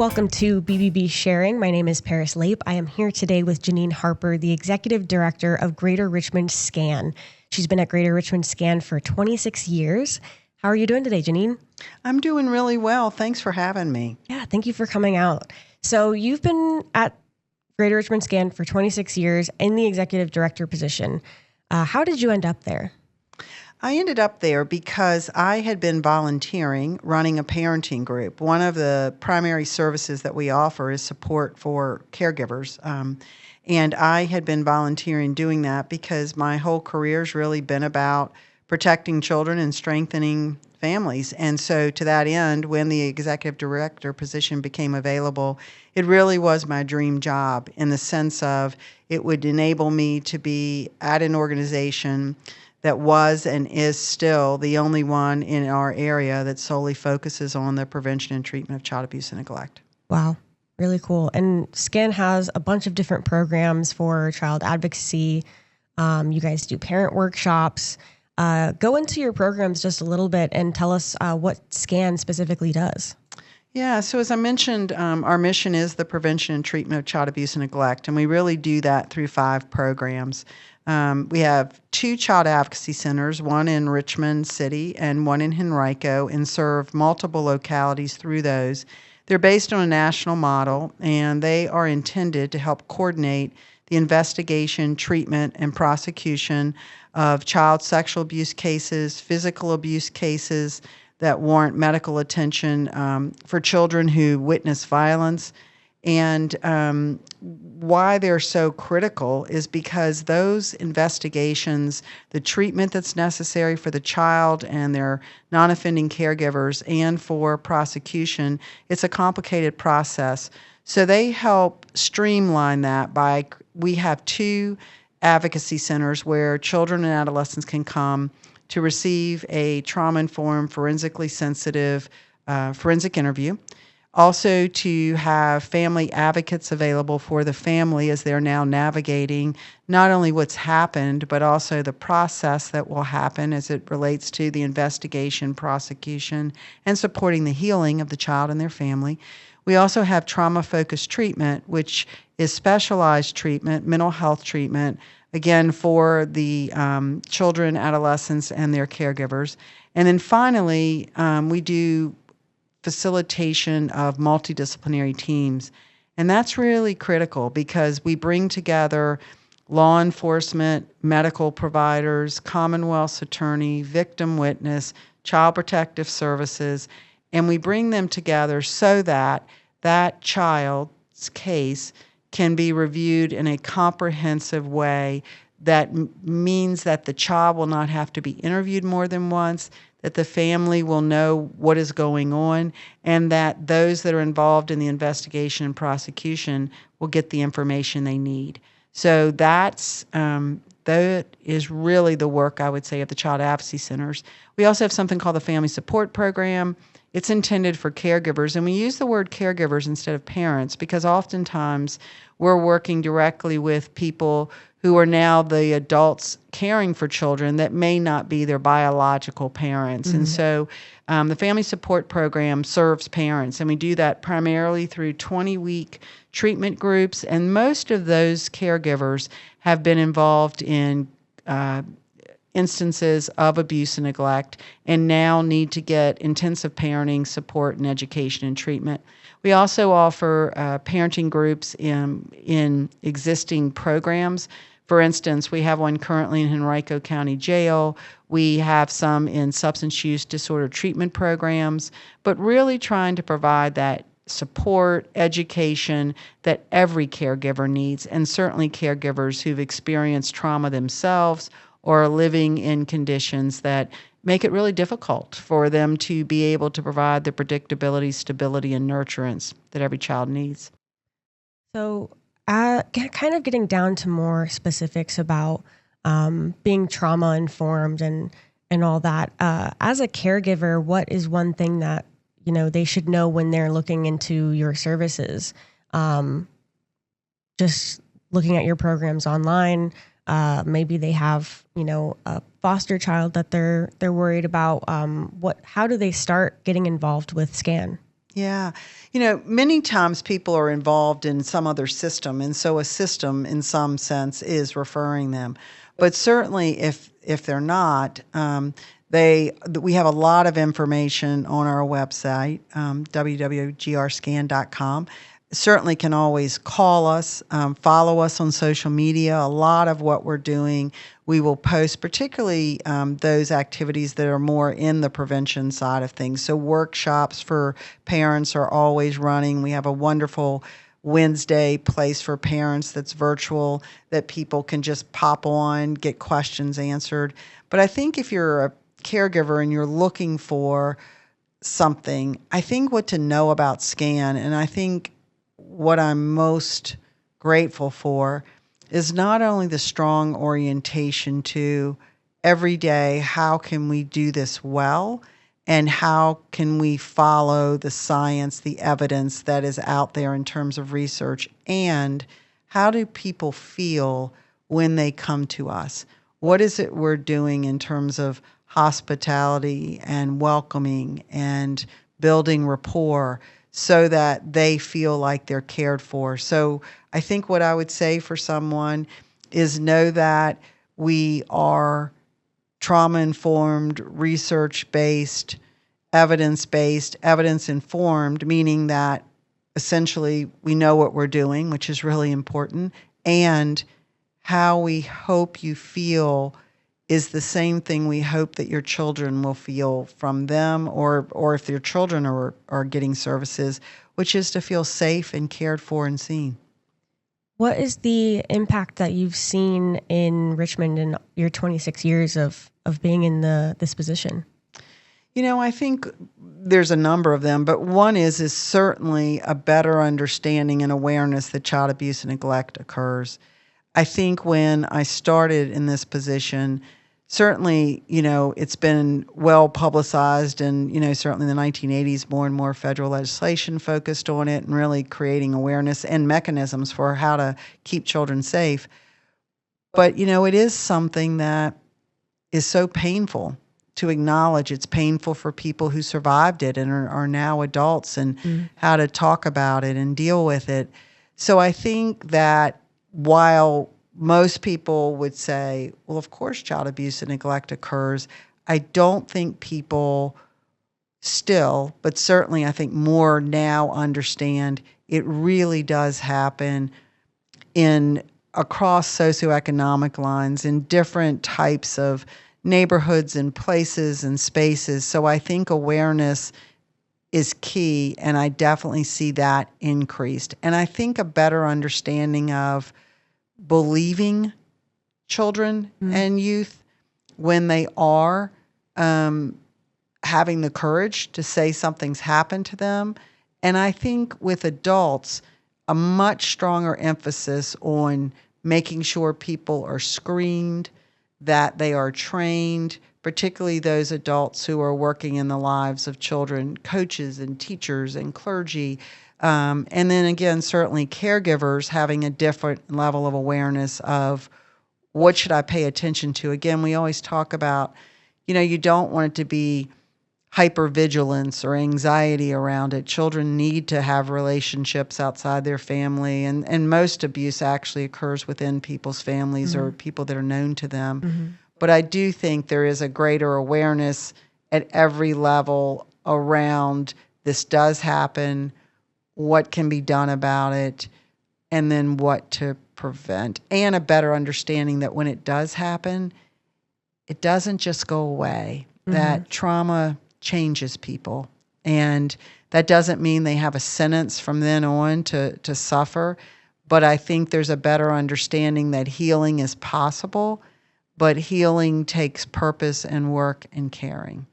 Welcome to BBB Sharing. My name is Paris Lape. I am here today with Jeanine Harper, the Executive Director of Greater Richmond SCAN. She's been at Greater Richmond SCAN for 26 years. How are you doing today, Jeanine? I'm doing really well. Thanks for having me. Yeah, thank you for coming out. So you've been at Greater Richmond SCAN for 26 years in the Executive Director position. How did you end up there? I ended up there because I had been volunteering running a parenting group. One of the primary services that we offer is support for caregivers. And I had been volunteering doing that because my whole career has really been about protecting children and strengthening families. And so to that end, when the executive director position became available, it really was my dream job in the sense of it would enable me to be at an organization that was and is still the only one in our area that solely focuses on the prevention and treatment of child abuse and neglect. Wow, really cool. And SCAN has a bunch of different programs for child advocacy. You guys do parent workshops. Go into your programs just a little bit and tell us what SCAN specifically does. Yeah, so as I mentioned, our mission is the prevention and treatment of child abuse and neglect, and we really do that through 5 programs. We have 2 child advocacy centers, one in Richmond City and one in Henrico, and serve multiple localities through those. They're based on a national model, and they are intended to help coordinate the investigation, treatment, and prosecution of child sexual abuse cases, physical abuse cases that warrant medical attention for children who witness violence. And why they're so critical is because those investigations, the treatment that's necessary for the child and their non-offending caregivers and for prosecution, it's a complicated process. So they help streamline that we have 2 advocacy centers where children and adolescents can come to receive a trauma-informed, forensically sensitive forensic interview. Also to have family advocates available for the family as they're now navigating not only what's happened, but also the process that will happen as it relates to the investigation, prosecution, and supporting the healing of the child and their family. We also have trauma-focused treatment, which is specialized treatment, mental health treatment, again, for the children, adolescents, and their caregivers. And then finally, we do facilitation of multidisciplinary teams. And that's really critical because we bring together law enforcement, medical providers, Commonwealth's attorney, victim witness, child protective services, and we bring them together so that that child's case can be reviewed in a comprehensive way that means that the child will not have to be interviewed more than once, that the family will know what is going on, and that those that are involved in the investigation and prosecution will get the information they need. So that is really the work, I would say, of the child advocacy centers. We also have something called the Family Support Program. It's intended for caregivers, and we use the word caregivers instead of parents because oftentimes we're working directly with people who are now the adults caring for children that may not be their biological parents. Mm-hmm. And so the Family Support Program serves parents, and we do that primarily through 20-week treatment groups, and most of those caregivers have been involved in instances of abuse and neglect and now need to get intensive parenting support and education and treatment. We also offer parenting groups in existing programs. For instance, we have one currently in Henrico County Jail. We have some in substance use disorder treatment programs, but really trying to provide that support, education that every caregiver needs, and certainly caregivers who've experienced trauma themselves or are living in conditions that make it really difficult for them to be able to provide the predictability, stability, and nurturance that every child needs. So kind of getting down to more specifics about being trauma-informed and all that. As a caregiver, what is one thing that they should know when they're looking into your services? Just looking at your programs online, maybe they have a foster child that they're worried about. How do they start getting involved with SCAN? Yeah. Many times people are involved in some other system, and so a system, in some sense, is referring them. But certainly, if they're not, we have a lot of information on our website, www.grscan.com. Certainly can always call us, follow us on social media. A lot of what we're doing, we will post, particularly those activities that are more in the prevention side of things. So workshops for parents are always running. We have a wonderful Wednesday place for parents that's virtual that people can just pop on, get questions answered. But I think if you're a caregiver and you're looking for something, I think what to know about SCAN, and I think what I'm most grateful for, is not only the strong orientation to every day, how can we do this well, and how can we follow the science, the evidence that is out there in terms of research, and how do people feel when they come to us? What is it we're doing in terms of hospitality and welcoming and building rapport so that they feel like they're cared for? So I think what I would say for someone is know that we are trauma-informed, research-based, evidence-based, evidence-informed, meaning that essentially we know what we're doing, which is really important, and how we hope you feel is the same thing we hope that your children will feel from them, or if their children are getting services, which is to feel safe and cared for and seen. What is the impact that you've seen in Richmond in your 26 years of being in this position? I think there's a number of them, but one is certainly a better understanding and awareness that child abuse and neglect occurs. I think when I started in this position, certainly, it's been well publicized, and, certainly in the 1980s, more and more federal legislation focused on it and really creating awareness and mechanisms for how to keep children safe. But, it is something that is so painful to acknowledge. It's painful for people who survived it and are now adults, and how to talk about it and deal with it. So I think that while most people would say, well, of course child abuse and neglect occurs, I don't think people still, but certainly I think more now, understand it really does happen across socioeconomic lines, in different types of neighborhoods and places and spaces. So I think awareness is key, and I definitely see that increased. And I think a better understanding of believing children and youth when they are having the courage to say something's happened to them. And I think with adults, a much stronger emphasis on making sure people are screened, that they are trained, particularly those adults who are working in the lives of children, coaches and teachers and clergy. And then again, certainly caregivers having a different level of awareness of what should I pay attention to. Again, we always talk about, you don't want it to be hypervigilance or anxiety around it. Children need to have relationships outside their family, and most abuse actually occurs within people's families or people that are known to them. But I do think there is a greater awareness at every level around this does happen, what can be done about it, and then what to prevent, and a better understanding that when it does happen, it doesn't just go away, that trauma changes people. And that doesn't mean they have a sentence from then on to suffer, but I think there's a better understanding that healing is possible, but healing takes purpose and work and caring.